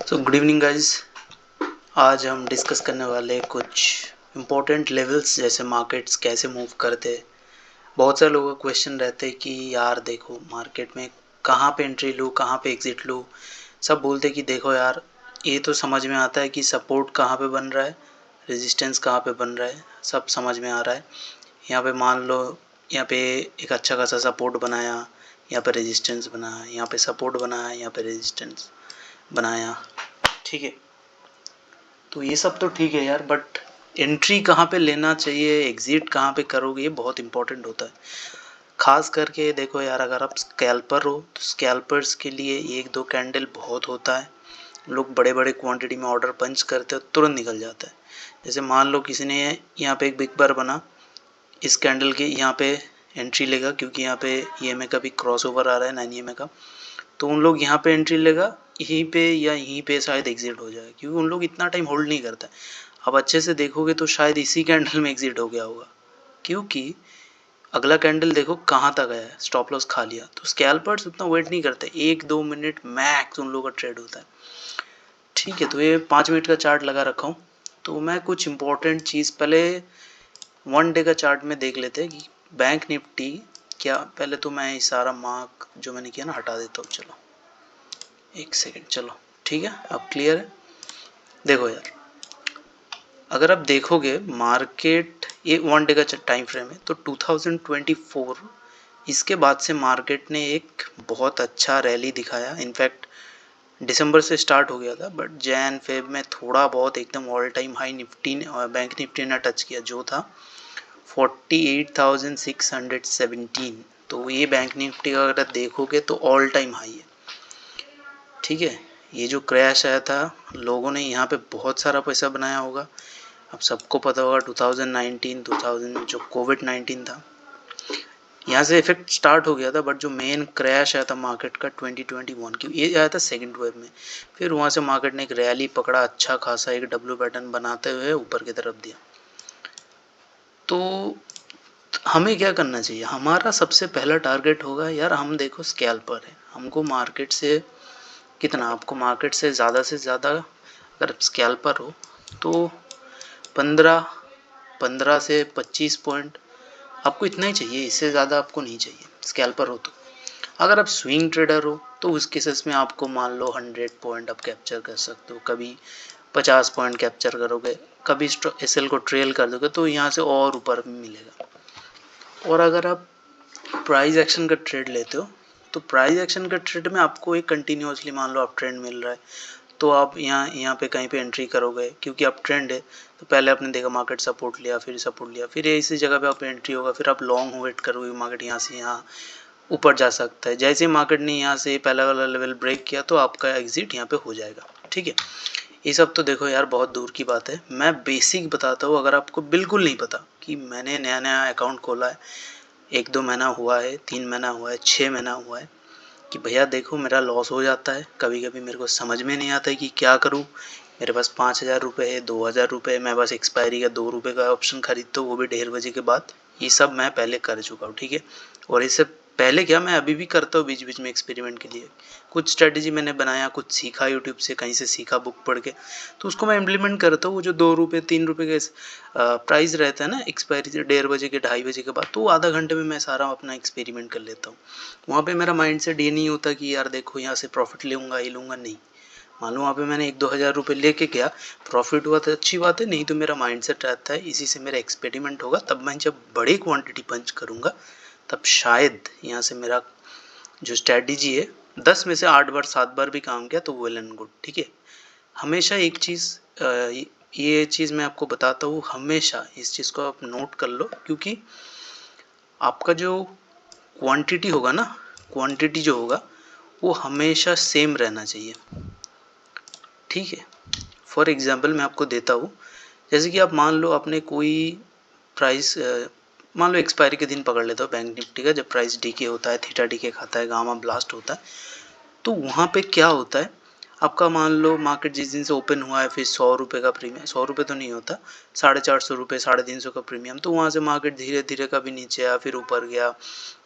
So good evening guys. आज हम discuss करने वाले कुछ इम्पोर्टेंट लेवल्स जैसे मार्केट्स कैसे मूव करते हैं। बहुत सारे लोगों का क्वेश्चन रहते हैं कि यार देखो मार्केट में कहाँ पे एंट्री लूँ, कहाँ पे एग्ज़िट लूँ। सब बोलते हैं कि देखो यार ये तो समझ में आता है कि सपोर्ट कहाँ पे बन रहा है, रेजिस्टेंस कहाँ पे बन रहा है, सब समझ में आ रहा है। यहाँ पे मान लो यहाँ पे एक अच्छा खासा सपोर्ट बनाया, यहाँ पे रेजिस्टेंस बनाया, यहाँ पे सपोर्ट बनाया, यहाँ पे रेजिस्टेंस बनाया, ठीक है। तो ये सब तो ठीक है यार, बट एंट्री कहाँ पे लेना चाहिए, एग्ज़िट कहाँ पे करोगे, ये बहुत इंपॉर्टेंट होता है। खास करके देखो यार, अगर आप स्कैल्पर हो तो स्कैल्पर्स के लिए एक दो कैंडल बहुत होता है। लोग बड़े बड़े क्वांटिटी में ऑर्डर पंच करते हो, तुरंत निकल जाता है। जैसे मान लो किसी ने यहाँ पे एक बिग बार बना, इस कैंडल के यहाँ पे एंट्री लेगा क्योंकि यहाँ पे EMA का भी क्रॉस ओवर आ रहा है 9 EMA का, तो उन लोग यहाँ पे एंट्री लेगा, यहीं पे या यहीं पे शायद एग्जिट हो जाए क्योंकि उन लोग इतना टाइम होल्ड नहीं करता। अब अच्छे से देखोगे तो शायद इसी कैंडल में एग्जिट हो गया होगा, क्योंकि अगला कैंडल देखो कहाँ तक गया है, स्टॉप लॉस खा लिया। तो स्कैल्पर्स उतना वेट नहीं करते, 1-2 मिनट मैक्स उन लोगों का ट्रेड होता है, ठीक है। तो ये 5 मिनट का चार्ट लगा रखा हूँ। तो मैं कुछ इंपॉर्टेंट चीज़ पहले 1 डे का चार्ट में देख लेते हैं कि बैंक निफ्टी क्या। पहले तो मैं सारा मार्क जो मैंने किया ना हटा देता हूँ। चलो एक सेकेंड, चलो ठीक है, अब क्लियर है। देखो यार, अगर आप देखोगे मार्केट, ये 1 डे का टाइम फ्रेम है, तो 2024 इसके बाद से मार्केट ने एक बहुत अच्छा रैली दिखाया। इनफैक्ट दिसंबर से स्टार्ट हो गया था, बट जैन फेब में थोड़ा बहुत एकदम ऑल टाइम हाई निफ्टी ने और बैंक निफ्टी ने टच किया, जो था 48,617। तो ये बैंक निफ्टी का अगर देखोगे तो ऑल टाइम हाई है, ठीक है। ये जो क्रैश आया था, लोगों ने यहाँ पे बहुत सारा पैसा बनाया होगा। अब सबको पता होगा 2019 जो कोविड-19 था, यहाँ से इफेक्ट स्टार्ट हो गया था, बट जो मेन क्रैश आया था मार्केट का 2021 की, ये आया था सेकंड वेव में। फिर वहाँ से मार्केट ने एक रैली पकड़ा, अच्छा खासा एक डब्ल्यू पैटर्न बनाते हुए ऊपर की तरफ दिया। तो हमें क्या करना चाहिए, हमारा सबसे पहला टारगेट होगा यार, हम देखो स्कैल्पर है, हमको मार्केट से कितना, आपको मार्केट से ज़्यादा अगर स्कैल्पर हो तो 15 से 25 पॉइंट आपको इतना ही चाहिए, इससे ज़्यादा आपको नहीं चाहिए स्कैल्पर हो तो। अगर आप स्विंग ट्रेडर हो तो उस केसेस में आपको मान लो 100 पॉइंट आप कैप्चर कर सकते हो, कभी 50 पॉइंट कैप्चर करोगे, कभी SL को ट्रेल कर दोगे तो यहाँ से और ऊपर मिलेगा। और अगर आप प्राइस एक्शन का ट्रेड लेते हो तो प्राइस एक्शन का ट्रेड में आपको एक कंटिन्यूसली मान लो आप ट्रेंड मिल रहा है, तो आप यहाँ पे कहीं पे एंट्री करोगे क्योंकि आप ट्रेंड है। तो पहले आपने देखा मार्केट सपोर्ट लिया, फिर इसी जगह पे आप एंट्री होगा, फिर आप लॉन्ग वेट करोगे, मार्केट यहाँ से यहाँ ऊपर जा सकता है। जैसे मार्केट ने यहाँ से पहला वाला लेवल ब्रेक किया तो आपका एग्जिट यहाँ पे हो जाएगा, ठीक है। ये सब तो देखो यार बहुत दूर की बात है, मैं बेसिक बताता हूँ। अगर आपको बिल्कुल नहीं पता कि मैंने नया अकाउंट खोला है, 1-2 महीना हुआ है, 3 महीना हुआ है, 6 महीना हुआ है, कि भैया देखो मेरा लॉस हो जाता है कभी कभी, मेरे को समझ में नहीं आता है कि क्या करूँ। मेरे पास 5,000 रुपये है, 2,000 रुपये, मैं बस एक्सपायरी का 2 रुपये का ऑप्शन खरीदता हूँ, वो भी 1:30 बजे के बाद। ये सब मैं पहले कर चुका हूँ, ठीक है। और इससे पहले क्या, मैं अभी भी करता हूँ बीच बीच में एक्सपेरिमेंट के लिए। कुछ स्ट्रेटजी मैंने बनाया, कुछ सीखा यूट्यूब से, कहीं से सीखा बुक पढ़ के, तो उसको मैं इम्प्लीमेंट करता हूँ। वो जो 2 रुपये 3 रुपये का प्राइस रहता है ना एक्सपायरी से 1:30 बजे के 2:30 बजे के बाद, तो आधा घंटे में मैं सारा अपना एक्सपेरिमेंट कर लेता हूँ। वहाँ पे मेरा माइंड सेट ये नहीं होता कि यार देखो यहाँ से प्रॉफिट लूँगा ये लूँगा, नहीं। मान लो वहाँ पे मैंने 1-2 हज़ार रुपये लेके गया, प्रॉफिट हुआ तो अच्छी बात है, नहीं तो मेरा माइंड सेट रहता है इसी से मेरा एक्सपेरिमेंट होगा, तब मैं जब बड़ी क्वांटिटी पंच करूँगा तब शायद यहाँ से मेरा जो स्ट्रैटेजी है 10 में से 8 बार 7 बार भी काम किया तो वेल एंड गुड, ठीक है। हमेशा एक चीज़, ये चीज़ मैं आपको बताता हूँ, हमेशा इस चीज़ को आप नोट कर लो, क्योंकि आपका जो क्वांटिटी होगा ना, क्वांटिटी जो होगा वो हमेशा सेम रहना चाहिए, ठीक है। फॉर एग्जांपल मैं आपको देता हूँ, जैसे कि आप मान लो आपने कोई प्राइस, मान लो एक्सपायरी के दिन पकड़ लेता हो बैंक निफ्टी का, जब प्राइस डीके होता है, थीटा डीके खाता है, गामा ब्लास्ट होता है, तो वहाँ पे क्या होता है, आपका मान लो मार्केट जिस दिन से ओपन हुआ है फिर 100 रुपये का प्रीमियम, 100 रुपये तो नहीं होता, 450 रुपये 350 का प्रीमियम, तो वहाँ से मार्केट धीरे धीरे कभी नीचे आया फिर ऊपर गया,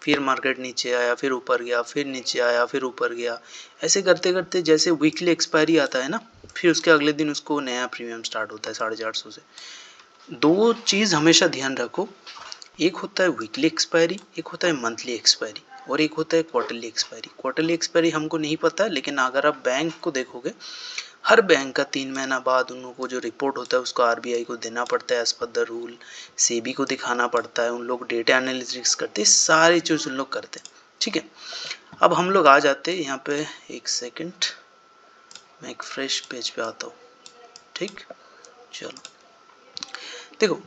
फिर मार्केट नीचे आया फिर ऊपर गया, फिर नीचे आया फिर ऊपर गया, ऐसे करते करते जैसे वीकली एक्सपायरी आता है ना, फिर उसके अगले दिन उसको नया प्रीमियम स्टार्ट होता है 450 से। दो चीज़ हमेशा ध्यान रखो, एक होता है वीकली एक्सपायरी, एक होता है मंथली एक्सपायरी, और एक होता है क्वार्टरली एक्सपायरी। क्वार्टरली एक्सपायरी हमको नहीं पता है, लेकिन अगर आप बैंक को देखोगे, हर बैंक का 3 महीना बाद उन लोगों को जो रिपोर्ट होता है उसको आरबीआई को देना पड़ता है as per the rule, SEBI को दिखाना पड़ता है, उन लोग डेटा एनालिटिक्स करते हैं, सारी चीज़ उन लोग करते हैं। ठीक है, अब हम लोग आ जाते हैं यहाँ पे, एक सेकंड मैं एक फ्रेश पेज पे आता हूँ। ठीक, चलो देखो,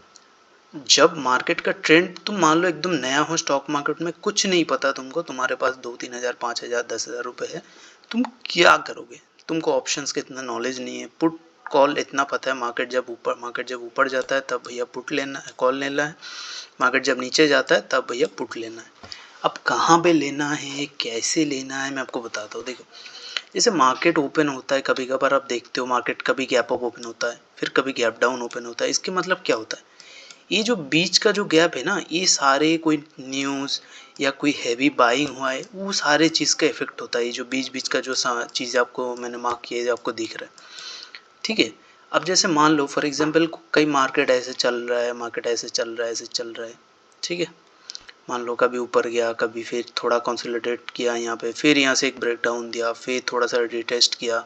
जब मार्केट का ट्रेंड, तुम मान लो एकदम नया हो स्टॉक मार्केट में, कुछ नहीं पता तुमको, तुम्हारे पास 2-3 हज़ार 5,000 10,000 रुपये है, तुम क्या करोगे? तुमको ऑप्शंस का इतना नॉलेज नहीं है, पुट कॉल इतना पता है, मार्केट जब ऊपर जाता है तब भैया पुट लेना है, कॉल लेना है, मार्केट जब नीचे जाता है तब भैया पुट लेना है। अब कहाँ पे लेना है, कैसे लेना है, मैं आपको बताता हूँ। देखो, जैसे मार्केट ओपन होता है, कभी कभार आप देखते हो मार्केट कभी गैप अप ओपन होता है, फिर कभी गैप डाउन ओपन होता है। इसके मतलब क्या होता है, ये जो बीच का जो गैप है ना, ये सारे कोई न्यूज़ या कोई हैवी बाइंग हुआ है, वो सारे चीज़ का इफेक्ट होता है। ये जो बीच बीच का जो चीज़ आपको मैंने मार्क किया है, जो आपको दिख रहा है। ठीक है, अब जैसे मान लो फॉर एग्जांपल कई मार्केट ऐसे चल रहा है, मार्केट ऐसे चल रहा है, ऐसे चल रहा है। ठीक है, मान लो कभी ऊपर गया, कभी फिर थोड़ा कंसोलिडेट किया यहाँ पे, फिर यहाँ से एक ब्रेकडाउन दिया, फिर थोड़ा सा रिटेस्ट किया,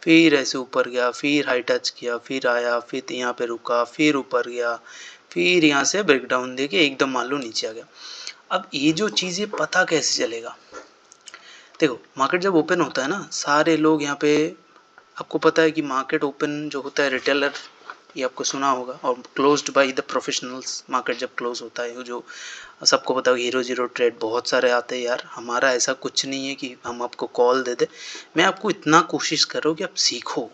फिर ऐसे ऊपर गया, फिर हाई टच किया, फिर आया, फिर यहाँ पे रुका, फिर ऊपर गया, फिर यहाँ से ब्रेकडाउन दे के एकदम मान लो नीचे आ गया। अब ये जो चीज़ें पता कैसे चलेगा, देखो मार्केट जब ओपन होता है ना, सारे लोग यहाँ पे, आपको पता है कि मार्केट ओपन जो होता है रिटेलर, ये आपको सुना होगा, और closed by the professionals, market जब क्लोज होता है, जो सबको पता है हीरो जीरो ट्रेड बहुत सारे आते हैं यार। हमारा ऐसा कुछ नहीं है कि हम आपको कॉल दे दे, मैं आपको इतना कोशिश कर रहा हूँ कि आप सीखो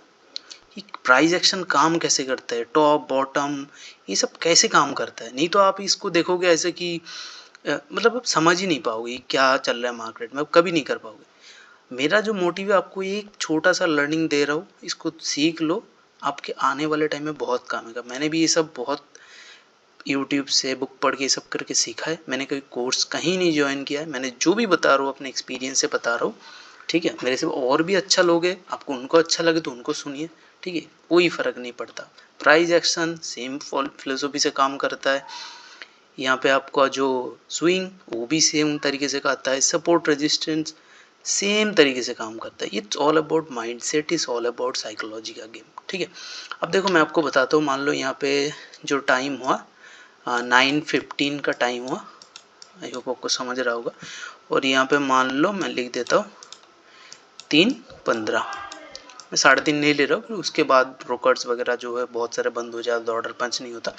कि प्राइस एक्शन काम कैसे करता है, टॉप बॉटम ये सब कैसे काम करता है। नहीं तो आप इसको देखोगे ऐसे कि मतलब आप समझ ही नहीं पाओगे क्या चल रहा है मार्केट में, आप कभी नहीं कर पाओगे। मेरा जो मोटिव है, आपको एक छोटा सा लर्निंग दे रहा हूँ, इसको सीख लो, आपके आने वाले टाइम में बहुत काम आएगा। मैंने भी ये सब बहुत यूट्यूब से बुक पढ़ के सब करके सीखा है, मैंने कोई कोर्स कहीं नहीं ज्वाइन किया है, मैंने जो भी बता रहा हूँ अपने एक्सपीरियंस से बता रहा हूँ। ठीक है, मेरे से और भी अच्छा लोग हैं, आपको उनको अच्छा लगे तो उनको सुनिए। ठीक है, कोई फ़र्क नहीं पड़ता, प्राइस एक्शन सेम फिलोसफी से काम करता है। यहाँ पे आपका जो स्विंग वो भी सेम तरीके से आता है, सपोर्ट रेजिस्टेंस सेम तरीके से काम करता है। It's all about mind set, is all about psychology का गेम। ठीक है, अब देखो मैं आपको बताता हूँ, मान लो यहाँ पे जो टाइम हुआ 9:15 का टाइम हुआ, आई होप आपको समझ रहा होगा, और यहाँ पे मान लो मैं लिख देता हूँ 3:15, मैं 3:30 नहीं ले रहा हूँ, फिर उसके बाद ब्रोकर्स वगैरह जो है बहुत सारे बंद हो जाते, ऑर्डर पंच नहीं होता,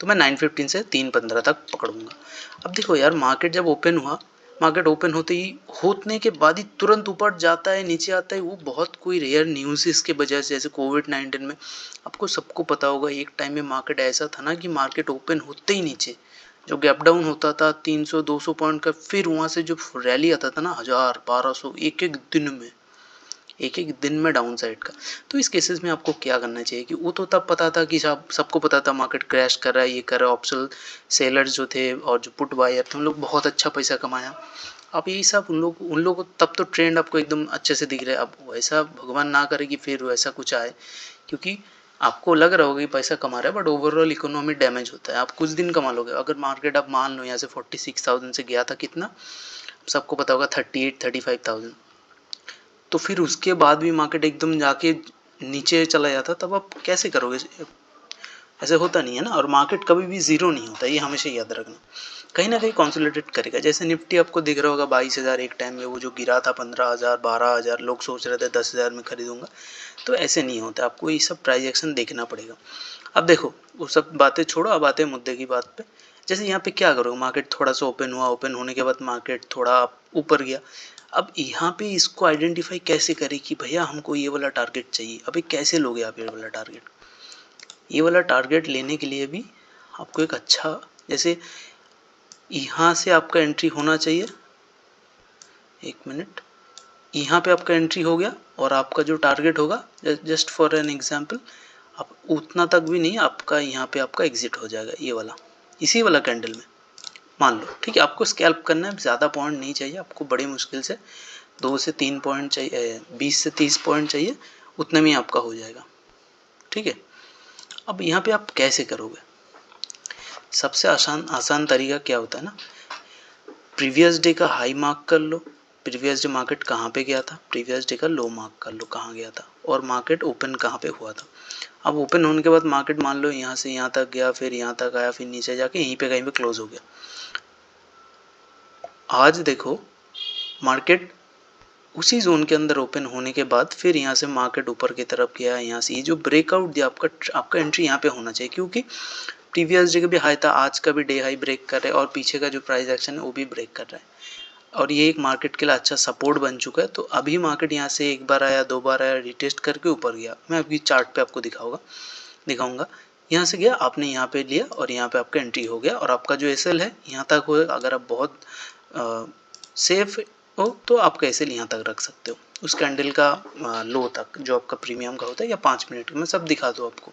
तो मैं 9:15 से 3:15 तक पकड़ूंगा। अब देखो यार, मार्केट जब ओपन हुआ, मार्केट ओपन होने के बाद ही तुरंत ऊपर जाता है नीचे आता है, वो बहुत कोई रेयर न्यूज़ इसके वजह से, जैसे कोविड-19 में आपको सबको पता होगा, एक टाइम में मार्केट ऐसा था ना कि मार्केट ओपन होते ही नीचे जो गैप डाउन होता था 300-200 पॉइंट का, फिर वहाँ से जो रैली आता था ना 1000-1200 एक एक दिन में डाउन साइड का। तो इस केसेस में आपको क्या करना चाहिए कि वो तो तब पता था कि सबको पता था मार्केट क्रैश कर रहा है, ये कर रहा है, ऑप्शन सेलर्स जो थे और जो पुट बायर थे उन लोग बहुत अच्छा पैसा कमाया। अब यही सब उन लोग तब तो ट्रेंड आपको एकदम अच्छे से दिख रहा है। अब वैसा भगवान ना करे कि फिर वैसा कुछ आए, क्योंकि आपको लग रहा होगा कि पैसा कमा रहा है, बट ओवरऑल इकोनॉमी डैमेज होता है। आप कुछ दिन कमा लोगे, अगर मार्केट आप मान लो यहाँ से 46,000 से गया था कितना, सबको पता होगा 38-35,000, तो फिर उसके बाद भी मार्केट एकदम जाके नीचे चला जाता, तब आप कैसे करोगे? ऐसे होता नहीं है ना। और मार्केट कभी भी ज़ीरो नहीं होता, ये हमेशा याद रखना, कहीं ना कहीं कंसोलिडेट करेगा। जैसे निफ्टी आपको दिख रहा होगा 22,000 एक टाइम में, वो जो गिरा था 15,000 12,000, लोग सोच रहे थे 10,000 में खरीदूंगा, तो ऐसे नहीं होता, आपको ये सब प्राइस एक्शन देखना पड़ेगा। अब देखो वो सब बातें छोड़ो, अब आते हैं मुद्दे की बात पे। जैसे यहाँ पे क्या करोगे, मार्केट थोड़ा सा ओपन हुआ, ओपन होने के बाद मार्केट थोड़ा ऊपर गया, अब यहाँ पे इसको आइडेंटिफाई कैसे करें कि भैया हमको ये वाला टारगेट चाहिए। अभी कैसे लोगे आप ये वाला टारगेट? ये वाला टारगेट लेने के लिए भी आपको एक अच्छा, जैसे यहाँ से आपका एंट्री होना चाहिए, एक मिनट, यहाँ पे आपका एंट्री हो गया और आपका जो टारगेट होगा, जस्ट फॉर एन एग्जांपल, आप उतना तक भी नहीं, आपका यहाँ पे आपका एग्जिट हो जाएगा ये वाला, इसी वाला कैंडल में मान लो। ठीक है, आपको स्कैल्प करना है, ज़्यादा पॉइंट नहीं चाहिए आपको, बड़ी मुश्किल से 2 से 3 पॉइंट चाहिए, 20 से 30 पॉइंट चाहिए, उतने में आपका हो जाएगा। ठीक है, अब यहाँ पे आप कैसे करोगे? सबसे आसान तरीका क्या होता है ना, प्रीवियस डे का हाई मार्क कर लो, प्रीवियस डे मार्केट कहाँ पे गया था, प्रीवियस डे का लो मार्क कर लो कहाँ गया था, और मार्केट ओपन कहाँ पे हुआ था। अब ओपन होने के बाद मार्केट मान लो यहाँ से यहाँ तक गया, फिर यहाँ तक आया, फिर नीचे जाके यहीं पे कहीं पे क्लोज हो गया। आज देखो मार्केट उसी जोन के अंदर ओपन होने के बाद फिर यहाँ से मार्केट ऊपर की तरफ गया, यहाँ से ये जो ब्रेकआउट दिया आपका एंट्री यहाँ पे होना चाहिए, क्योंकि प्रीवियस डे का भी हाई था, आज का भी डे हाई ब्रेक कर रहा है, और पीछे का जो प्राइस एक्शन है वो भी ब्रेक कर रहा है, और ये एक मार्केट के लिए अच्छा सपोर्ट बन चुका है। तो अभी मार्केट यहाँ से एक बार आया, 2 बार आया, रिटेस्ट करके ऊपर गया। मैं अभी चार्ट पे आपको दिखाऊंगा। यहाँ से गया, आपने यहाँ पे लिया और यहाँ पे आपका एंट्री हो गया, और आपका जो एसएल है यहाँ तक होगा। अगर आप बहुत सेफ हो तो आपका एसएल यहाँ तक रख सकते हो, उस कैंडल का लो तक जो आपका प्रीमियम का होता है, या 5 मिनट में सब दिखा दो आपको।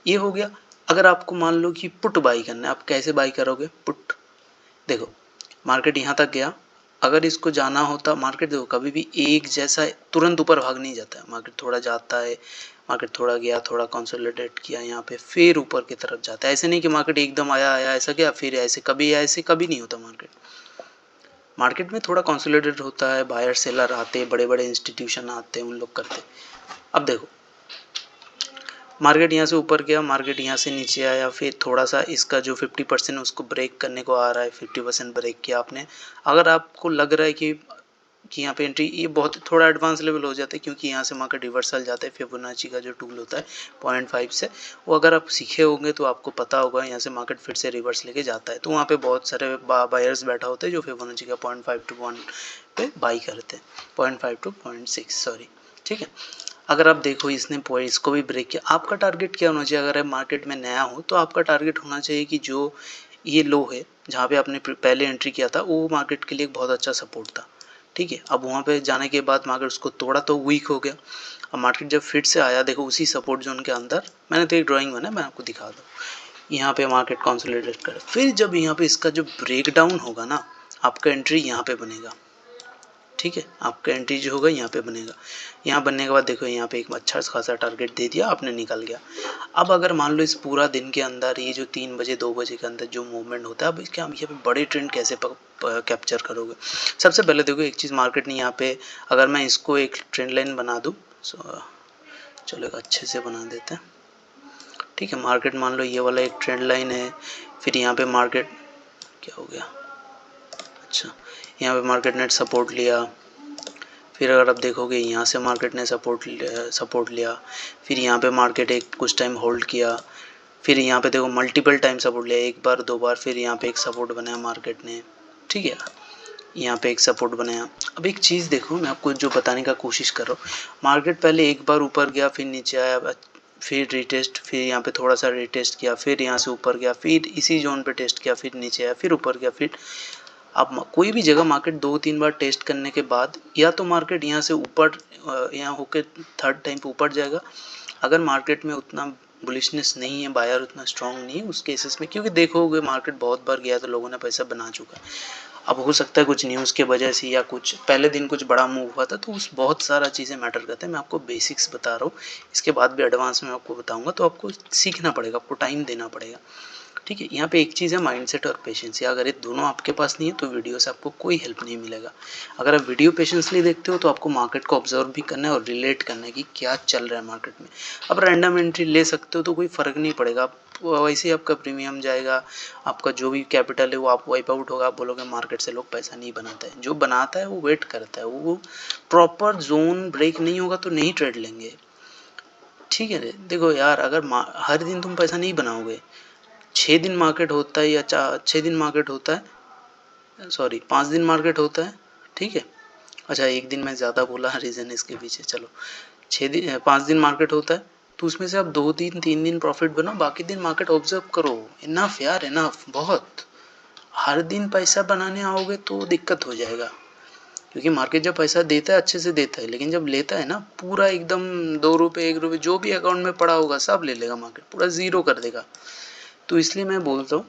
ये हो गया। अगर आपको मान लो कि पुट बाई करना है, आप कैसे बाई करोगे पुट? देखो मार्केट यहाँ तक गया, अगर इसको जाना होता, मार्केट देखो कभी भी एक जैसा तुरंत ऊपर भाग नहीं जाता है, मार्केट थोड़ा जाता है, मार्केट थोड़ा गया, थोड़ा कंसोलिडेट किया यहाँ पे, फिर ऊपर की तरफ जाता है। ऐसे नहीं कि मार्केट एकदम आया ऐसा गया फिर ऐसे कभी नहीं होता। मार्केट में थोड़ा कंसोलिडेट होता है, बायर सेलर आते, बड़े बड़े इंस्टीट्यूशन आते हैं, उन लोग करते। अब देखो मार्केट यहाँ से ऊपर गया, मार्केट यहाँ से नीचे आया, फिर थोड़ा सा इसका जो 50% उसको ब्रेक करने को आ रहा है, 50% ब्रेक किया आपने। अगर आपको लग रहा है कि यहाँ पे एंट्री, ये बहुत थोड़ा एडवांस लेवल हो जाता है, क्योंकि यहाँ से मार्केट रिवर्सल जाता है। फिबोनाची का जो टूल होता है 0.5 से, वो अगर आप सीखे होंगे तो आपको पता होगा, यहाँ से मार्केट फिर से रिवर्स लेके जाता है, तो वहाँ पे बहुत सारे बायर्स बैठा होते हैं जो फिबोनाची का 0.5 to 1 पे बाई करते हैं, 0.5 to 0.6 सॉरी। ठीक है, अगर आप देखो इसने इसको भी ब्रेक किया, आपका टारगेट क्या होना चाहिए? अगर आप मार्केट में नया हो तो आपका टारगेट होना चाहिए कि जो ये लो है जहाँ पे आपने पहले एंट्री किया था, वो मार्केट के लिए एक बहुत अच्छा सपोर्ट था। ठीक है, अब वहाँ पे जाने के बाद मार्केट उसको तोड़ा तो वीक हो गया। अब मार्केट जब फिर से आया, देखो उसी सपोर्ट जोन के अंदर, मैंने तो एक ड्राइंग बनाया, मैं आपको दिखा दूँ। यहाँ पे मार्केट कंसोलिडेट करे, फिर जब यहाँ पे इसका जो ब्रेक डाउन होगा ना, आपका एंट्री यहाँ पे बनेगा। ठीक है, आपका एंट्री जो होगा यहाँ पे बनेगा। यहाँ बनने के बाद देखो यहाँ पे एक अच्छा खासा टारगेट दे दिया आपने, निकल गया। अब अगर मान लो इस पूरा दिन के अंदर ये जो 3 बजे 2 बजे के अंदर जो मूवमेंट होता है, अब इसके हम यहाँ पे बड़े ट्रेंड कैसे कैप्चर करोगे? सबसे पहले देखो एक चीज़, मार्केट ने यहाँ पे, अगर मैं इसको एक ट्रेंड लाइन बना दूँ, चलो अच्छे से बना देते हैं। ठीक है, मार्केट मान लो ये वाला एक ट्रेंड लाइन है, फिर यहाँ पे मार्केट क्या हो गया, अच्छा यहाँ पे मार्केट ने सपोर्ट लिया, फिर अगर आप देखोगे यहाँ से मार्केट ने सपोर्ट लिया, फिर यहाँ पे मार्केट एक कुछ टाइम होल्ड किया, फिर यहाँ पे देखो मल्टीपल टाइम सपोर्ट लिया, एक बार 2 बार, फिर यहाँ पे एक सपोर्ट बनाया मार्केट ने। ठीक है, यहाँ पे एक सपोर्ट बनाया। अब एक चीज़ देखो, मैं आपको जो बताने का कोशिश कर रहा हूँ, मार्केट पहले एक बार ऊपर गया, फिर नीचे आया, फिर रिटेस्ट, फिर यहाँ पे थोड़ा सा रिटेस्ट किया, फिर यहाँ से ऊपर गया, फिर इसी जोन पे टेस्ट किया, फिर नीचे आया, फिर ऊपर गया। फिर अब कोई भी जगह मार्केट 2-3 बार टेस्ट करने के बाद, या तो मार्केट यहाँ से ऊपर यहाँ होकर थर्ड टाइम पे ऊपर जाएगा। अगर मार्केट में उतना बुलिशनेस नहीं है, बायर उतना स्ट्रांग नहीं है उस केसेस में, क्योंकि देखोगे मार्केट बहुत बार गया तो लोगों ने पैसा बना चुका है। अब हो सकता है कुछ न्यूज़ के वजह से या कुछ पहले दिन कुछ बड़ा मूव हुआ था, तो उस बहुत सारा चीज़ें मैटर करते हैं। मैं आपको बेसिक्स बता रहा हूँ, इसके बाद भी एडवांस में आपको बताऊँगा, तो आपको सीखना पड़ेगा, आपको टाइम देना पड़ेगा। ठीक है, यहाँ पे एक चीज़ है माइंडसेट और पेशेंस, अगर ये दोनों आपके पास नहीं है तो वीडियो से आपको कोई हेल्प नहीं मिलेगा। अगर आप वीडियो पेशेंसली देखते हो तो आपको मार्केट को ऑब्जर्व भी करना है और रिलेट करना है कि क्या चल रहा है मार्केट में। अब रैंडम एंट्री ले सकते हो तो कोई फ़र्क नहीं पड़ेगा, आप वैसे ही आपका प्रीमियम जाएगा, आपका जो भी कैपिटल है वो आप वाइप आउट होगा। आप बोलोगे मार्केट से लोग पैसा नहीं बनाता है, जो बनाता है वो वेट करता है, वो प्रॉपर जोन ब्रेक नहीं होगा तो नहीं ट्रेड लेंगे। ठीक है, देखो यार, अगर हर दिन तुम पैसा नहीं बनाओगे, 6 दिन मार्केट होता है या 6 दिन मार्केट होता है, सॉरी 5 दिन मार्केट होता है। ठीक है, अच्छा एक दिन मैं ज़्यादा बोला, रीज़न इसके पीछे, चलो 5 दिन मार्केट होता है, तो उसमें से आप 2 दिन 3 दिन प्रॉफिट बनाओ, बाकी दिन मार्केट ऑब्जर्व करो। इनफ यार, इनफ बहुत। हर दिन पैसा बनाने आओगे तो दिक्कत हो जाएगा। क्योंकि मार्केट जब पैसा देता है अच्छे से देता है, लेकिन जब लेता है ना पूरा एकदम 2 रुपये 1 रुपये जो भी अकाउंट में पड़ा होगा सब ले लेगा, मार्केट पूरा ज़ीरो कर देगा। तो इसलिए मैं बोलता हूँ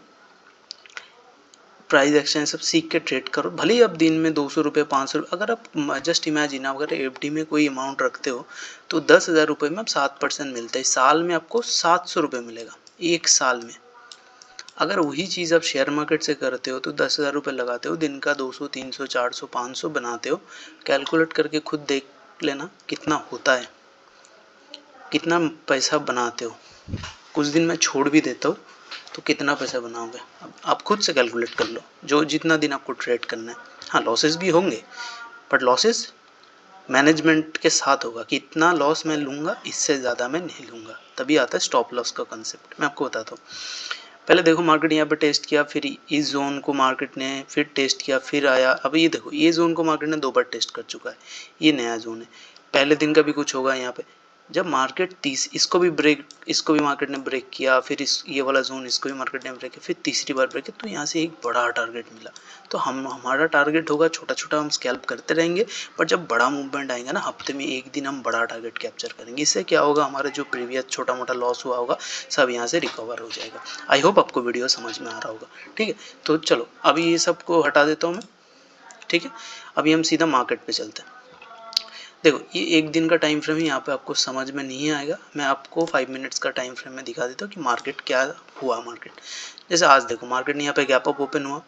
प्राइस एक्शन सब सीख के ट्रेड करो। भले ही आप दिन में 200 रुपये 500 रुपये, अगर आप जस्ट इमेजिन अगर एफडी में कोई अमाउंट रखते हो तो 10,000 रुपये में आप 7% मिलता है, साल में आपको 700 रुपये मिलेगा 1 साल में। अगर वही चीज़ आप शेयर मार्केट से करते हो तो 10,000 रुपये लगाते हो, दिन का 200 300 400 500 बनाते हो, कैलकुलेट करके खुद देख लेना कितना होता है, कितना पैसा बनाते हो। कुछ दिन मैं छोड़ भी देता हूँ तो कितना पैसा बनाओगे अब आप खुद से कैलकुलेट कर लो, जो जितना दिन आपको ट्रेड करना है। हाँ लॉसेस भी होंगे, बट लॉसेस मैनेजमेंट के साथ होगा कि इतना लॉस मैं लूँगा, इससे ज़्यादा मैं नहीं लूँगा, तभी आता है स्टॉप लॉस का कंसेप्ट। मैं आपको बताता हूँ। पहले देखो मार्केट यहाँ पे टेस्ट किया, फिर इस जोन को मार्केट ने फिर टेस्ट किया, फिर आया। अब ये देखो ये जोन को मार्केट ने 2 बार टेस्ट कर चुका है, ये नया जोन है। पहले दिन का भी कुछ होगा यहाँ पे, जब मार्केट इसको भी मार्केट ने ब्रेक किया, फिर ये वाला जोन इसको भी मार्केट ने ब्रेक किया, फिर तीसरी बार ब्रेक किया, तो यहाँ से एक बड़ा टारगेट मिला। तो हमारा टारगेट होगा छोटा छोटा हम स्कैल्प करते रहेंगे, पर जब बड़ा मूवमेंट आएगा ना हफ्ते में एक दिन हम बड़ा टारगेट कैप्चर करेंगे। इससे क्या होगा, हमारा जो प्रीवियस छोटा मोटा लॉस हुआ होगा सब यहाँ से रिकवर हो जाएगा। आई होप आपको वीडियो समझ में आ रहा होगा। ठीक है, तो चलो अभी ये सब को हटा देता हूँ मैं। ठीक है, अभी हम सीधा मार्केट पे चलते हैं। देखो ये एक दिन का टाइम फ्रेम है, यहाँ पे आपको समझ में नहीं आएगा। मैं आपको 5 मिनट्स का टाइम फ्रेम में दिखा देता हूँ कि मार्केट क्या हुआ। मार्केट जैसे आज देखो मार्केट ने यहाँ पे गैप अप ओपन हुआ।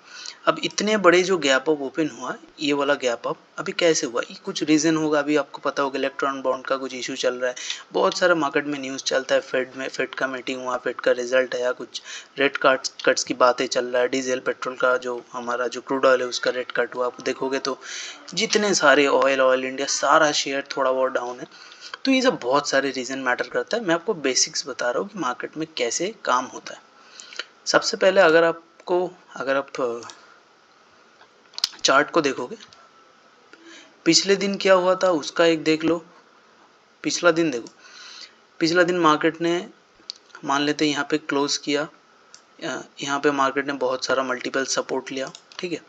अब इतने बड़े जो गैप अप ओपन हुआ, ये वाला गैप अप अभी कैसे हुआ, ये कुछ रीज़न होगा। अभी आपको पता होगा इलेक्ट्रॉन बॉन्ड का कुछ इशू चल रहा है, बहुत सारा मार्केट में न्यूज़ चलता है। फेड का मीटिंग हुआ, फेड का रिजल्ट आया, कुछ रेट कट्स की बातें चल रहा है। डीजल पेट्रोल का जो हमारा जो क्रूड ऑयल है उसका रेट कट हुआ। आप देखोगे तो जितने सारे ऑयल इंडिया सारा शेयर थोड़ा बहुत डाउन है। तो ये सब बहुत सारे रीज़न मैटर करता है। मैं आपको बेसिक्स बता रहा हूँ कि मार्केट में कैसे काम होता है। सबसे पहले अगर आप चार्ट को देखोगे, पिछले दिन क्या हुआ था उसका एक देख लो। पिछला दिन देखो, पिछला दिन मार्केट ने मान लेते यहाँ पे क्लोज किया, यहाँ पे मार्केट ने बहुत सारा मल्टीपल सपोर्ट लिया। ठीक है,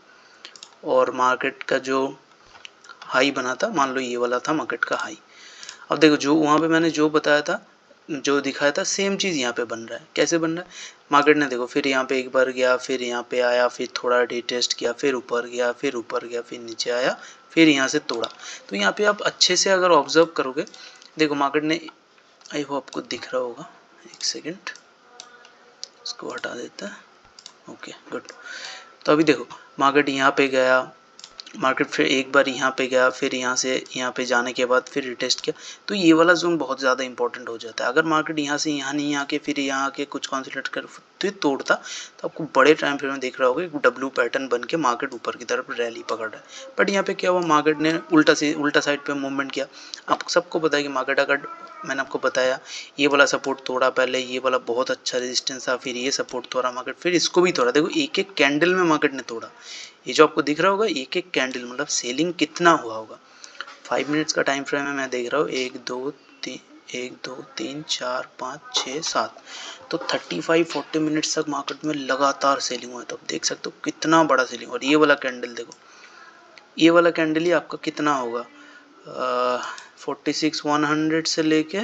और मार्केट का जो हाई बना था, मान लो ये वाला था मार्केट का हाई। अब देखो जो वहाँ पे मैंने जो बताया था, जो दिखाया था, सेम चीज़ यहाँ पे बन रहा है। कैसे बन रहा है, मार्केट ने देखो फिर यहाँ पे एक बार गया, फिर यहाँ पे आया, फिर थोड़ा रीटेस्ट किया, फिर ऊपर गया, फिर ऊपर गया, फिर नीचे आया, फिर यहाँ से तोड़ा। तो यहाँ पे आप अच्छे से अगर ऑब्जर्व करोगे, देखो मार्केट ने, आई होप आपको दिख रहा होगा, एक सेकेंड इसको हटा देता है। Okay good. तो अभी देखो मार्केट यहाँ पे गया, मार्केट फिर एक बार यहाँ पे गया, फिर यहाँ से यहाँ पे जाने के बाद फिर रिटेस्ट किया। तो ये वाला जोन बहुत ज़्यादा इंपॉर्टेंट हो जाता है। अगर मार्केट यहाँ से यहाँ नहीं आके फिर यहाँ आके कुछ कॉन्सेंट्रेट कर तो तोड़ता, तो आपको बड़े टाइम फ्रेम में देख रहा होगा एक डब्ल्यू पैटर्न बन के मार्केट ऊपर की तरफ रैली पकड़ रहा है। बट यहाँ पे क्या हुआ, मार्केट ने उल्टा साइड पे मूवमेंट किया। आपको सबको पता है कि मार्केट अगर, मैंने आपको बताया ये वाला सपोर्ट तोड़ा, पहले ये वाला बहुत अच्छा रेजिस्टेंस था, फिर ये सपोर्ट तोड़ा मार्केट, फिर इसको भी तोड़ा। देखो एक एक कैंडल में मार्केट ने तोड़ा। ये जो आपको दिख रहा होगा एक एक कैंडल, मतलब सेलिंग कितना हुआ होगा। 5 मिनट्स का टाइम फ्रेम है, मैं देख रहा हूँ 1 2 3 4 5 6 7, तो 35-40 मिनट्स तक मार्केट में लगातार सेलिंग हुआ है। तो आप देख सकते हो कितना बड़ा सेलिंग। और ये वाला कैंडल देखो, ये वाला कैंडल ही आपका कितना होगा, 46-100 से लेके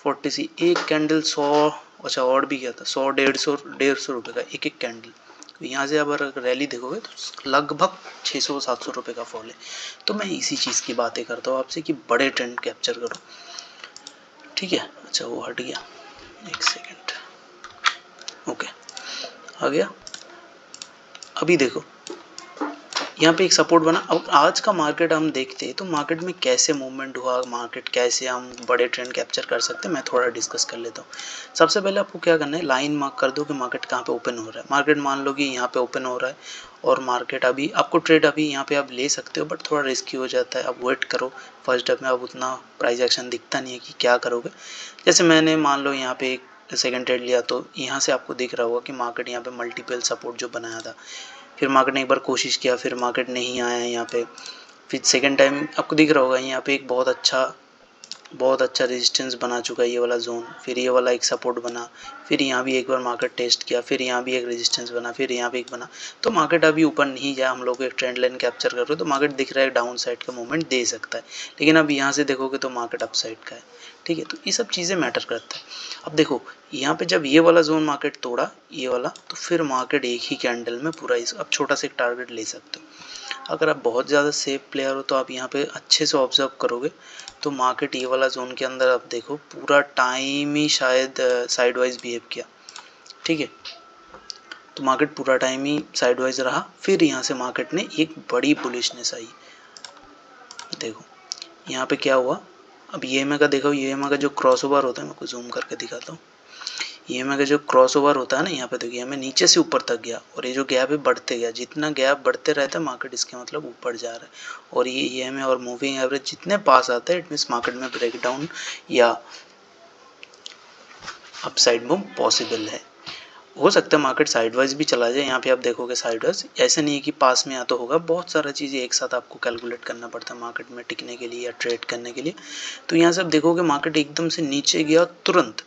46, एक कैंडल 100, अच्छा और भी क्या था, 100-150 रुपये का एक एक कैंडल। यहाँ से अगर रैली देखोगे तो लगभग 600-700 रुपये का फॉल है। तो मैं इसी चीज़ की बातें करता हूँ आपसे कि बड़े ट्रेंड कैप्चर करो। ठीक है, अच्छा वो हट गया, एक सेकेंड, ओके आ गया। अभी देखो यहाँ पे एक सपोर्ट बना। अब आज का मार्केट हम देखते हैं तो मार्केट में कैसे मूवमेंट हुआ, मार्केट कैसे हम बड़े ट्रेंड कैप्चर कर सकते हैं, मैं थोड़ा डिस्कस कर लेता हूँ। सबसे पहले आपको क्या करना है, लाइन मार्क कर दो कि मार्केट कहाँ पे ओपन हो रहा है। मार्केट मान लो कि यहाँ पे ओपन हो रहा है और मार्केट अभी आपको ट्रेड अभी यहाँ पे आप ले सकते हो, बट थोड़ा रिस्की हो जाता है। आप वेट करो, फर्स्ट डे में अब उतना प्राइस एक्शन दिखता नहीं है कि क्या करोगे। जैसे मैंने मान लो यहाँ पे एक सेकेंड ट्रेड लिया, तो यहाँ से आपको दिख रहा होगा कि मार्केट यहाँ पे मल्टीपल सपोर्ट जो बनाया था, फिर मार्केट ने एक बार कोशिश किया, फिर मार्केट नहीं आया यहाँ पे, फिर सेकंड टाइम आपको दिख रहा होगा यहाँ पे एक बहुत अच्छा बहुत अच्छा रेजिस्टेंस बना चुका है ये वाला जोन, फिर ये वाला एक सपोर्ट बना, फिर यहाँ भी एक बार मार्केट टेस्ट किया, फिर यहाँ भी एक रेजिस्टेंस बना, फिर यहाँ भी एक बना। तो मार्केट अभी ऊपर नहीं जाए, हम लोग एक ट्रेंड लाइन कैप्चर कर रहे हो तो मार्केट दिख रहा है डाउन साइड का मूवमेंट दे सकता है, लेकिन अब यहाँ से देखोगे तो मार्केट अप साइड का है। ठीक है, तो ये सब चीज़ें मैटर करता है। अब देखो यहाँ पे जब ये वाला जोन मार्केट तोड़ा ये वाला, तो फिर मार्केट एक ही कैंडल में पूरा इस अब छोटा सा एक टारगेट ले सकते हो। अगर आप बहुत ज़्यादा सेफ प्लेयर हो तो आप यहाँ पे अच्छे से ऑब्जर्व करोगे तो मार्केट ये वाला जोन के अंदर आप देखो पूरा टाइम ही शायद साइडवाइज बिहेव किया। ठीक है, तो मार्केट पूरा टाइम ही साइडवाइज रहा, फिर यहाँ से मार्केट ने एक बड़ी बुलिशनेस आई। देखो यहाँ पे क्या हुआ, अब ईएमए का देखो, ईएमए का जो क्रॉसओवर होता है, मैं कुछ जूम करके दिखाता हूँ। ईएमए का जो क्रॉसओवर होता है ना, यहाँ पे देखिए ईएमए नीचे से ऊपर तक गया और ये जो गैप है बढ़ते गया, जितना गैप बढ़ते रहता है मार्केट इसके मतलब ऊपर जा रहा है। और ये ईएमए और मूविंग एवरेज जितने पास आते हैं इट मीन्स मार्केट में ब्रेकडाउन या अपसाइड मूव पॉसिबल है। हो सकता है मार्केट साइडवाइज भी चला जाए, यहाँ पे आप देखोगे साइडवाइज ऐसे नहीं है कि पास में या तो होगा, बहुत सारा चीज़ें एक साथ आपको कैलकुलेट करना पड़ता है मार्केट में टिकने के लिए या ट्रेड करने के लिए। तो यहाँ से आप देखोगे मार्केट एकदम से नीचे गया, तुरंत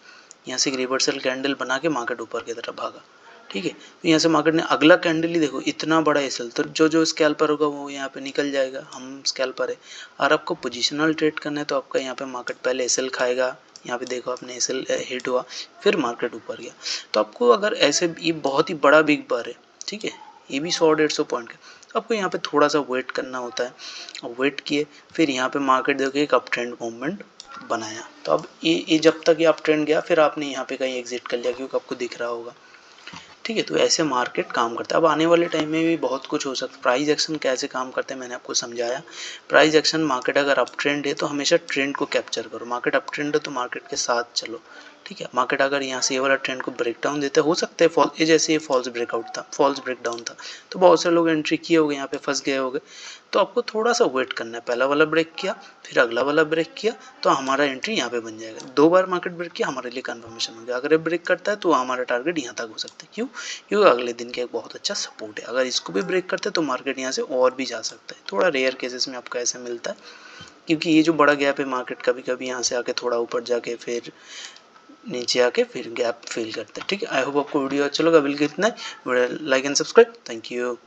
यहाँ से एक रिवर्सल कैंडल बना के मार्केट ऊपर की तरफ भागा। ठीक है, तो यहाँ से मार्केट ने अगला कैंडल ही देखो इतना बड़ा एसएल, तो जो स्कैल्पर होगा वो यहाँ पे निकल जाएगा, हम स्कैल्पर है। और आपको पोजिशनल ट्रेड करना है तो आपका यहाँ पे मार्केट पहले एसएल खाएगा, यहाँ पे देखो आपने एसएल हिट हुआ, फिर मार्केट ऊपर गया। तो आपको अगर ऐसे ये बहुत ही बड़ा बिग बार है, ठीक है, ये भी 100-150 पॉइंट का, तो आपको यहाँ पे थोड़ा सा वेट करना होता है। और वेट किए, फिर यहाँ पे मार्केट देखो एक अप ट्रेंड मूवमेंट बनाया। तो अब ये जब तक ये अप ट्रेंड गया फिर आपने यहाँ पे कहीं एग्जिट कर लिया क्योंकि आपको दिख रहा होगा। ठीक है, तो ऐसे मार्केट काम करता है। अब आने वाले टाइम में भी बहुत कुछ हो सकता है। प्राइस एक्शन कैसे काम करते हैं मैंने आपको समझाया। प्राइस एक्शन मार्केट अगर अप ट्रेंड है तो हमेशा ट्रेंड को कैप्चर करो, मार्केट अप ट्रेंड है तो मार्केट के साथ चलो। ठीक है, मार्केट अगर यहाँ से ये वाला ट्रेंड को ब्रेक डाउन देते हो सकता है फॉल, ये जैसे ये फॉल्स ब्रेकआउट था, फॉल्स ब्रेक डाउन था, तो बहुत से लोग एंट्री किए होंगे, यहाँ पे फंस गए होंगे। तो आपको थोड़ा सा वेट करना है, पहला वाला ब्रेक किया फिर अगला वाला ब्रेक किया तो हमारा एंट्री यहाँ पे बन जाएगा। 2 बार मार्केट ब्रेक किया हमारे लिए कन्फर्मेशन हो गया, अगर ये ब्रेक करता है तो हमारा टारगेट यहाँ तक हो सकता है। क्यों? क्योंकि अगले दिन का एक बहुत अच्छा सपोर्ट है, अगर इसको भी ब्रेक करते हैं तो मार्केट यहाँ से और भी जा सकता है। थोड़ा रेयर केसेस में आपको ऐसा मिलता है क्योंकि ये जो बड़ा गैप है मार्केट कभी कभी यहाँ से आके थोड़ा ऊपर जाके फिर नीचे आके फिर गैप फिल करता है। ठीक है, आई होप आपको वीडियो अच्छा लगा। बिल्कुल इतना, like and subscribe. Thank you.